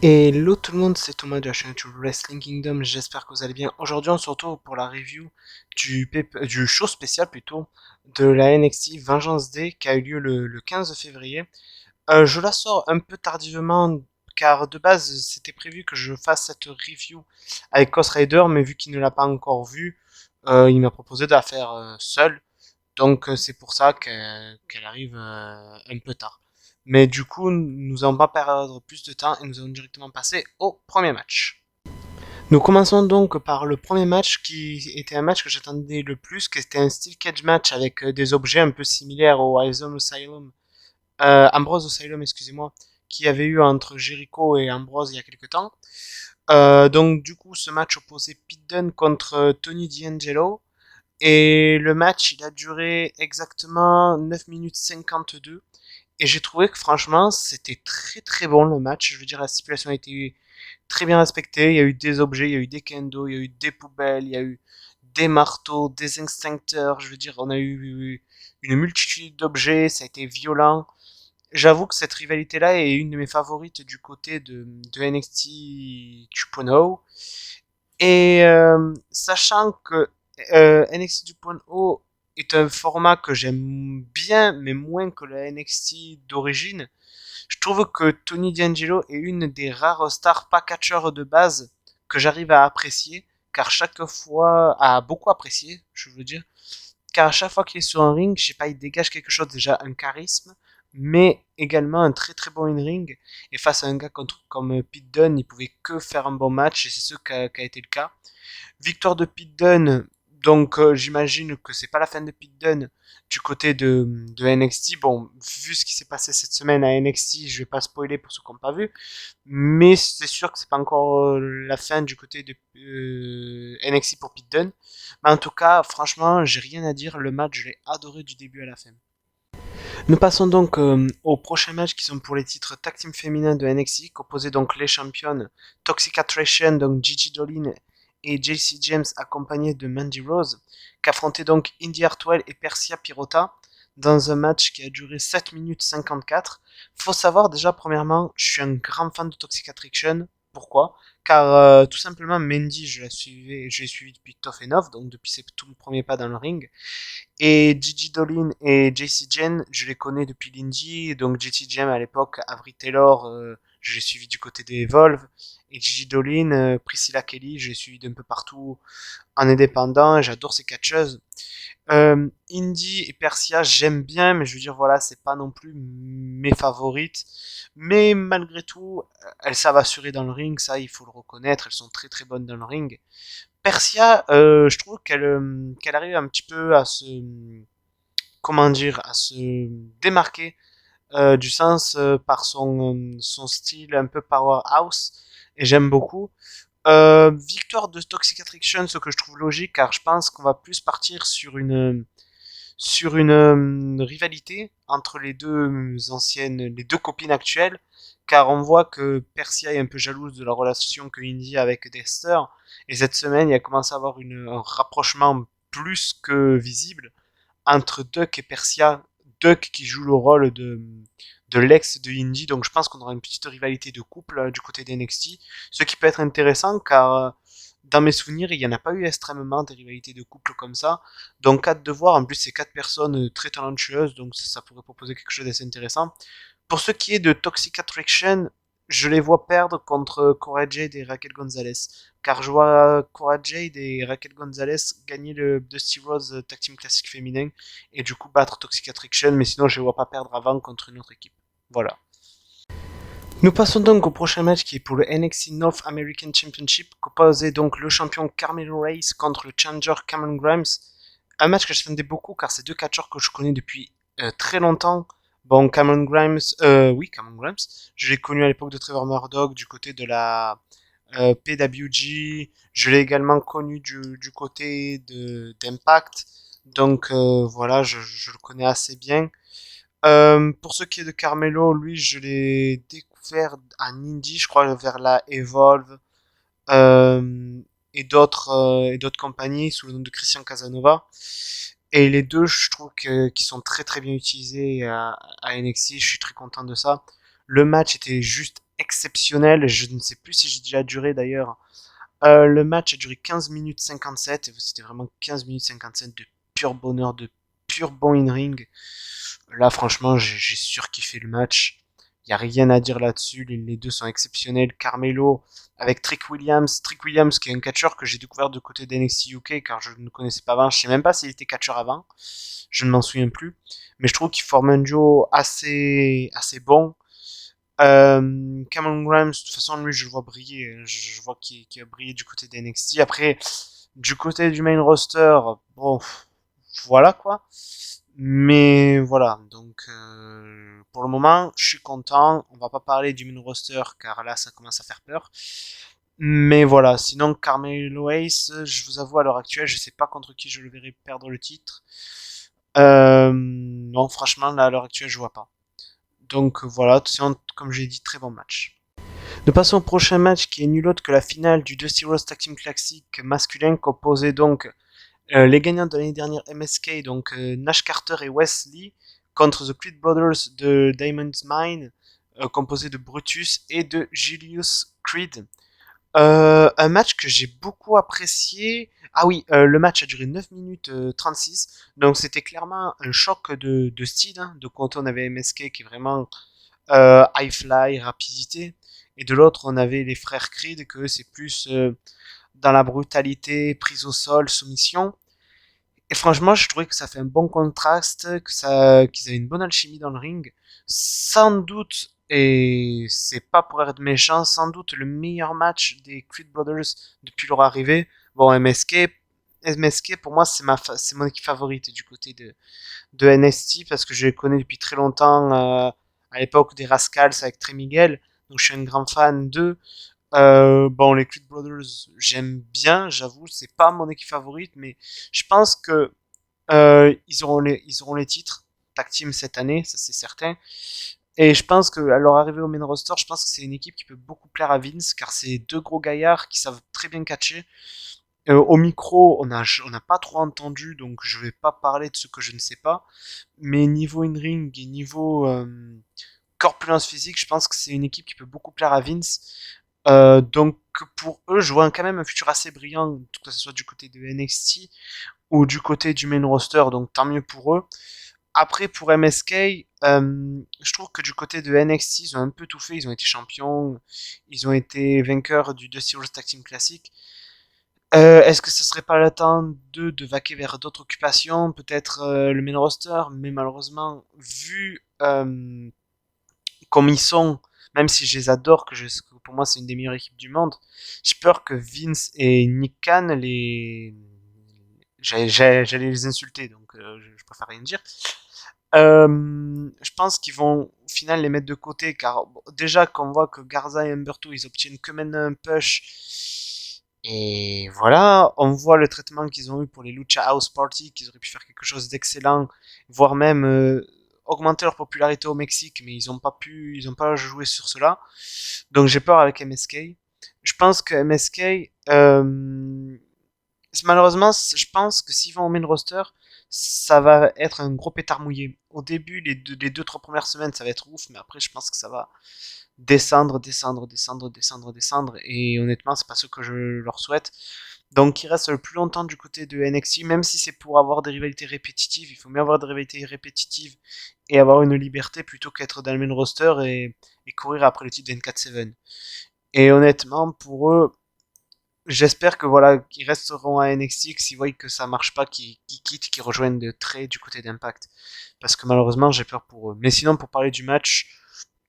Hello tout le monde, c'est Thomas de la chaîne YouTube Wrestling Kingdom, j'espère que vous allez bien. Aujourd'hui on se retrouve pour la review du show spécial plutôt de la NXT Vengeance Day qui a eu lieu le 15 février. Je la sors un peu tardivement car de base c'était prévu que je fasse cette review avec Ghost Rider, mais vu qu'il ne l'a pas encore vue, il m'a proposé de la faire seul. Donc c'est pour ça qu'elle arrive un peu tard. Mais du coup, nous allons pas perdre plus de temps et nous allons directement passer au premier match. Nous commençons donc par le premier match qui était un match que j'attendais le plus, qui était un steel cage match avec des objets un peu similaires au Ambrose Asylum, excusez-moi, qui avait eu entre Jericho et Ambrose il y a quelques temps. Donc du coup, ce match opposait Pete Dunne contre Tony D'Angelo. Et le match, il a duré exactement 9 minutes 52. Et j'ai trouvé que franchement, c'était très très bon le match. Je veux dire, la stipulation a été très bien respectée. Il y a eu des objets, il y a eu des kendo, il y a eu des poubelles, il y a eu des marteaux, des extincteurs. Je veux dire, on a eu une multitude d'objets. Ça a été violent. J'avoue que cette rivalité-là est une de mes favorites du côté de NXT 2.0. Et sachant que NXT 2.0 est un format que j'aime bien, mais moins que le NXT d'origine, je trouve que Tony D'Angelo est une des rares stars pas catcheurs de base que j'arrive à apprécier, car chaque fois, à beaucoup apprécier, je veux dire, car à chaque fois qu'il est sur un ring, je sais pas, il dégage quelque chose, déjà un charisme, mais également un très très bon in-ring. Et face à un gars comme Pete Dunne, il pouvait que faire un bon match, et c'est ce qu'a été le cas. Victoire de Pete Dunne, donc j'imagine que c'est pas la fin de Pete Dunne du côté de NXT. Bon, vu ce qui s'est passé cette semaine à NXT, je vais pas spoiler pour ceux qui n'ont pas vu, mais c'est sûr que c'est pas encore la fin du côté de NXT pour Pete Dunne. Mais en tout cas, franchement, j'ai rien à dire. Le match, je l'ai adoré du début à la fin. Nous passons donc aux prochains matchs qui sont pour les titres tag team féminin de NXT, qui opposaient donc les championnes Toxic Attraction, donc Gigi Dolin et JC James accompagnés de Mandy Rose, qui affrontaient donc Indy Hartwell et Persia Pirota dans un match qui a duré 7 minutes 54. Faut savoir déjà premièrement, je suis un grand fan de Toxic Attraction. Pourquoi? Car tout simplement Mandy, je l'ai suivi depuis Tough Enough, donc depuis ses tout premiers pas dans le ring. Et Gigi Dolin et JC Jane, je les connais depuis l'indie. Donc JC Jane à l'époque, Avery Taylor, je l'ai suivi du côté des Evolve. Et Gigi Dolin, Priscilla Kelly, je l'ai suivi d'un peu partout en indépendant. J'adore ces catcheuses. Indy et Persia, j'aime bien, mais je veux dire, voilà, c'est pas non plus mes favorites. Mais malgré tout, elles savent assurer dans le ring, ça, il faut le reconnaître. Elles sont très très bonnes dans le ring. Persia, je trouve qu'elle arrive un petit peu à se comment dire à se démarquer du sens par son style un peu powerhouse et j'aime beaucoup. Victoire de Toxic Attraction, ce que je trouve logique car je pense qu'on va plus partir sur une rivalité entre les deux copines actuelles, car on voit que Persia est un peu jalouse de la relation que Indy a avec Dexter, et cette semaine, il a commencé à avoir un rapprochement plus que visible entre Duck et Persia. Duck qui joue le rôle de l'ex de Indy, donc je pense qu'on aura une petite rivalité de couple du côté d'NXT, ce qui peut être intéressant car dans mes souvenirs, il n'y en a pas eu extrêmement des rivalités de couple comme ça. Donc, hâte de voir. En plus, c'est quatre personnes très talentueuses, donc ça pourrait proposer quelque chose d'assez intéressant. Pour ce qui est de Toxic Attraction, je les vois perdre contre Cora Jade et Raquel Gonzalez. Car je vois Cora Jade et Raquel Gonzalez gagner le Dusty Rhodes Tag Team Classique féminin et du coup battre Toxic Attraction, mais sinon je les vois pas perdre avant contre une autre équipe. Voilà. Nous passons donc au prochain match qui est pour le NXT North American Championship, qu'opposait donc le champion Carmelo Hayes contre le challenger Cameron Grimes. Un match que j'attendais beaucoup car c'est deux catcheurs que je connais depuis très longtemps. Bon, Cameron Grimes, je l'ai connu à l'époque de Trevor Murdoch du côté de la PWG. Je l'ai également connu du côté d'Impact. Donc voilà, je le connais assez bien. Pour ce qui est de Carmelo, lui, je l'ai découvert en indie, je crois, vers la Evolve et d'autres compagnies sous le nom de Christian Casanova. Et les deux, je trouve qu'ils sont très très bien utilisés à NXT. Je suis très content de ça. Le match était juste exceptionnel. Je ne sais plus si j'ai déjà duré d'ailleurs. Le match a duré 15 minutes 57. C'était vraiment 15 minutes 57 de pur bonheur, de pur bon in-ring. Là, franchement, j'ai surkiffé le match. Il n'y a rien à dire là-dessus. Les deux sont exceptionnels. Carmelo avec Trick Williams. Trick Williams qui est un catcheur que j'ai découvert de côté d'NXT UK car je ne connaissais pas avant. Je sais même pas s'il était catcheur avant. Je ne m'en souviens plus. Mais je trouve qu'ils forment un duo assez bon. Cameron Grimes, de toute façon, lui, je le vois briller. Je vois qu'il a brillé du côté d'NXT. Après, du côté du main roster, bon, voilà quoi. Mais voilà, donc pour le moment, je suis content. On va pas parler du main roster car là, ça commence à faire peur. Mais voilà, sinon Carmelo Hayes, je vous avoue à l'heure actuelle, je sais pas contre qui je le verrai perdre le titre. Non, franchement, là à l'heure actuelle, je vois pas. Donc voilà, comme j'ai dit, très bon match. Nous passons au prochain match qui est nul autre que la finale du Dusty Rhodes Tag Team Classic masculin composé donc les gagnants de l'année dernière MSK, donc Nash Carter et Wesley, contre The Creed Brothers de Diamond's Mine, composé de Brutus et de Julius Creed. Un match que j'ai beaucoup apprécié. Ah oui, le match a duré 9 minutes 36, donc c'était clairement un choc de style. Hein. De côté, on avait MSK qui est vraiment high fly, rapidité, et de l'autre, on avait les frères Creed, que c'est plus dans la brutalité, prise au sol, soumission. Et franchement, je trouvais que ça fait un bon contraste, qu'ils avaient une bonne alchimie dans le ring. Sans doute, et c'est pas pour être méchant, sans doute le meilleur match des Creed Brothers depuis leur arrivée. Bon, MSK pour moi, c'est mon équipe favorite du côté de NXT parce que je les connais depuis très longtemps, à l'époque des Rascals avec Trey Miguel. Donc je suis un grand fan d'eux. Bon, les Creed Brothers, j'aime bien, j'avoue, c'est pas mon équipe favorite, mais je pense que ils auront les titres tag team cette année, ça c'est certain. Et je pense que à leur arrivée au main roster, je pense que c'est une équipe qui peut beaucoup plaire à Vince, car c'est deux gros gaillards qui savent très bien catcher. Au micro, on n'a pas trop entendu, donc je vais pas parler de ce que je ne sais pas. Mais niveau in-ring et niveau corpulence physique, je pense que c'est une équipe qui peut beaucoup plaire à Vince. Donc pour eux, je vois quand même un futur assez brillant, que ce soit du côté de NXT ou du côté du main roster, donc tant mieux pour eux. Après, pour MSK, je trouve que du côté de NXT, ils ont un peu tout fait. Ils ont été champions, ils ont été vainqueurs du Dusty Rhodes Tag Team Classic. Est-ce que ce serait pas le temps de vaquer vers d'autres occupations, peut-être le main roster, mais malheureusement, vu comme ils sont, même si je les adore, pour moi c'est une des meilleures équipes du monde, j'ai peur que Vince et Nick Khan j'allais les insulter, donc je préfère rien dire. Je pense qu'ils vont au final les mettre de côté car bon, déjà qu'on voit que Garza et Humberto ils obtiennent que maintenant un push et voilà, on voit le traitement qu'ils ont eu pour les Lucha House Party, qu'ils auraient pu faire quelque chose d'excellent, voire même augmenter leur popularité au Mexique, mais ils ont pas joué sur cela. Donc j'ai peur avec MSK. Je pense que MSK, malheureusement, je pense que s'ils vont au main roster, ça va être un gros pétard mouillé. Au début, les deux, trois premières semaines, ça va être ouf, mais après, je pense que ça va descendre. Et honnêtement, c'est pas ce que je leur souhaite. Donc, ils restent le plus longtemps du côté de NXT, même si c'est pour avoir des rivalités répétitives. Il faut mieux avoir des rivalités répétitives et avoir une liberté plutôt qu'être dans le main roster et courir après le titre 24/7. Et honnêtement, pour eux, j'espère que voilà, qu'ils resteront à NXT, que s'ils voient que ça marche pas, qu'ils quittent, qu'ils rejoignent de Trey du côté d'Impact. Parce que malheureusement, j'ai peur pour eux. Mais sinon, pour parler du match,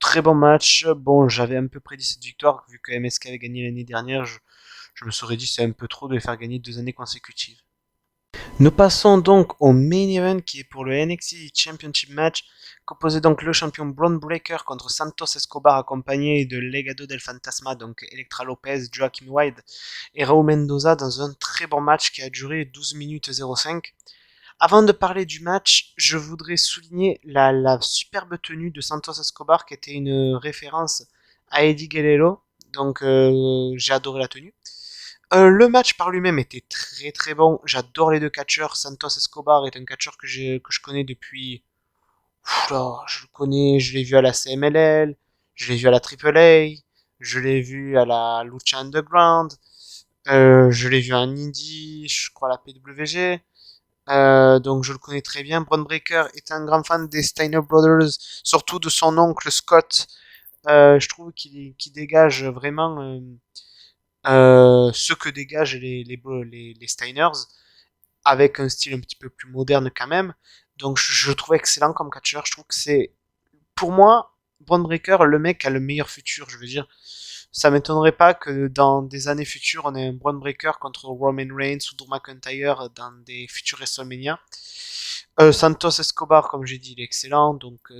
très bon match. Bon, j'avais un peu prédit cette victoire, vu que MSK avait gagné l'année dernière. Je me serais dit c'est un peu trop de les faire gagner 2 années consécutives. Nous passons donc au main event qui est pour le NXT Championship match, composé donc le champion Braun Breaker contre Santos Escobar accompagné de Legado del Fantasma, donc Elektra Lopez, Joaquin Wilde et Raul Mendoza dans un très bon match qui a duré 12 minutes 05. Avant de parler du match, je voudrais souligner la superbe tenue de Santos Escobar qui était une référence à Eddie Guerrero, donc j'ai adoré la tenue. Le match par lui-même était très très bon. J'adore les deux catcheurs. Santos Escobar est un catcheur que je connais depuis. Ouf là, je le connais, je l'ai vu à la CMLL, je l'ai vu à la AAA, je l'ai vu à la Lucha Underground, je l'ai vu en Indie, je crois à la PWG. Donc je le connais très bien. Bron Breakker est un grand fan des Steiner Brothers, surtout de son oncle Scott. Je trouve qu'il dégage vraiment ce que dégagent les Steiners, avec un style un petit peu plus moderne quand même. Donc je le trouve excellent comme catcheur. Je trouve que c'est, pour moi, Bron Breakker, le mec a le meilleur futur. Je veux dire, ça m'étonnerait pas que dans des années futures, on ait un Bron Breakker contre Roman Reigns ou Drew McIntyre dans des futurs WrestleMania. Santos Escobar, comme j'ai dit, il est excellent. Donc,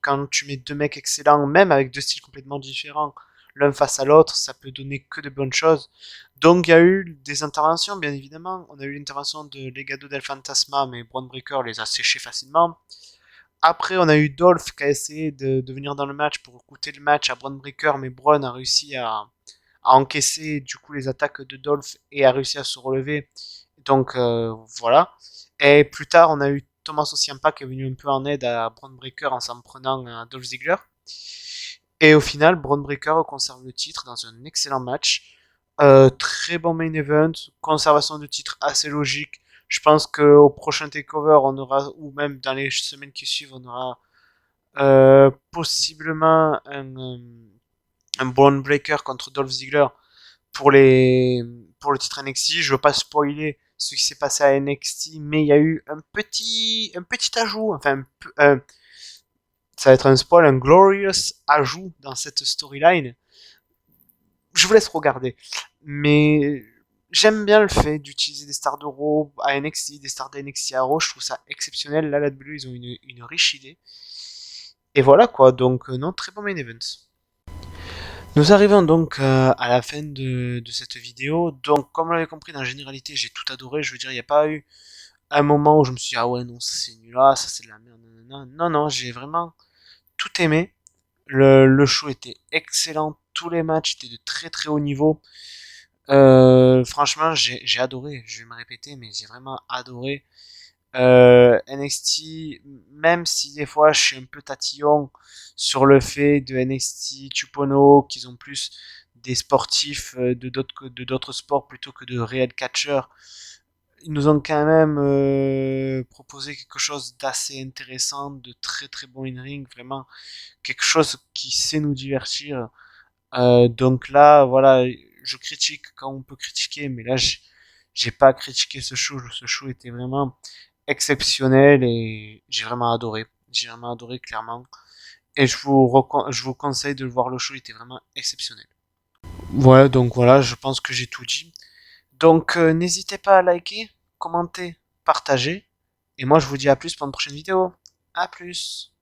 quand tu mets deux mecs excellents, même avec deux styles complètement différents, l'un face à l'autre, ça peut donner que de bonnes choses. Donc, il y a eu des interventions, bien évidemment. On a eu l'intervention de Legado del Fantasma, mais Braun Breaker les a séchés facilement. Après, on a eu Dolph qui a essayé de venir dans le match pour coûter le match à Braun Breaker, mais Braun a réussi à encaisser du coup les attaques de Dolph et a réussi à se relever. Donc voilà. Et plus tard, on a eu Thomas Ciampa qui est venu un peu en aide à Braun Breaker en s'en prenant à Dolph Ziggler. Et au final, Braun Breaker conserve le titre dans un excellent match. Très bon main event, conservation de titre assez logique. Je pense qu'au prochain takeover, on aura, ou même dans les semaines qui suivent, on aura possiblement un Braun Breaker contre Dolph Ziggler pour pour le titre NXT. Je veux pas spoiler ce qui s'est passé à NXT, mais il y a eu un petit ajout, enfin ça va être un spoil, un glorious ajout dans cette storyline. Je vous laisse regarder, mais j'aime bien le fait d'utiliser des stars de Raw à NXT, des stars de NXT à Raw. Je trouve ça exceptionnel. Là, la WWE, ils ont une riche idée. Et voilà quoi. Donc non, très bon main event. Nous arrivons donc à la fin de cette vidéo. Donc, comme vous l'avez compris, dans la généralité, j'ai tout adoré. Je veux dire, il n'y a pas eu un moment où je me suis dit, ah ouais, non, c'est nul, là, ça c'est de la merde. Non, non, non, j'ai vraiment tout aimé. Le show était excellent. Tous les matchs étaient de très très haut niveau. Franchement, j'ai adoré. Je vais me répéter, mais j'ai vraiment adoré. NXT, même si des fois je suis un peu tatillon sur le fait de NXT 2.0, qu'ils ont plus des sportifs de d'autres sports plutôt que de réels catcheurs, ils nous ont quand même proposé quelque chose d'assez intéressant, de très très bon in-ring, vraiment quelque chose qui sait nous divertir. Donc là, voilà, je critique quand on peut critiquer, mais là, j'ai pas critiqué ce show. Ce show était vraiment exceptionnel et j'ai vraiment adoré. J'ai vraiment adoré clairement. Et je vous conseille de le voir, le show, il était vraiment exceptionnel. Ouais, donc voilà, je pense que j'ai tout dit. Donc n'hésitez pas à liker, commenter, partager. Et moi je vous dis à plus pour une prochaine vidéo. À plus.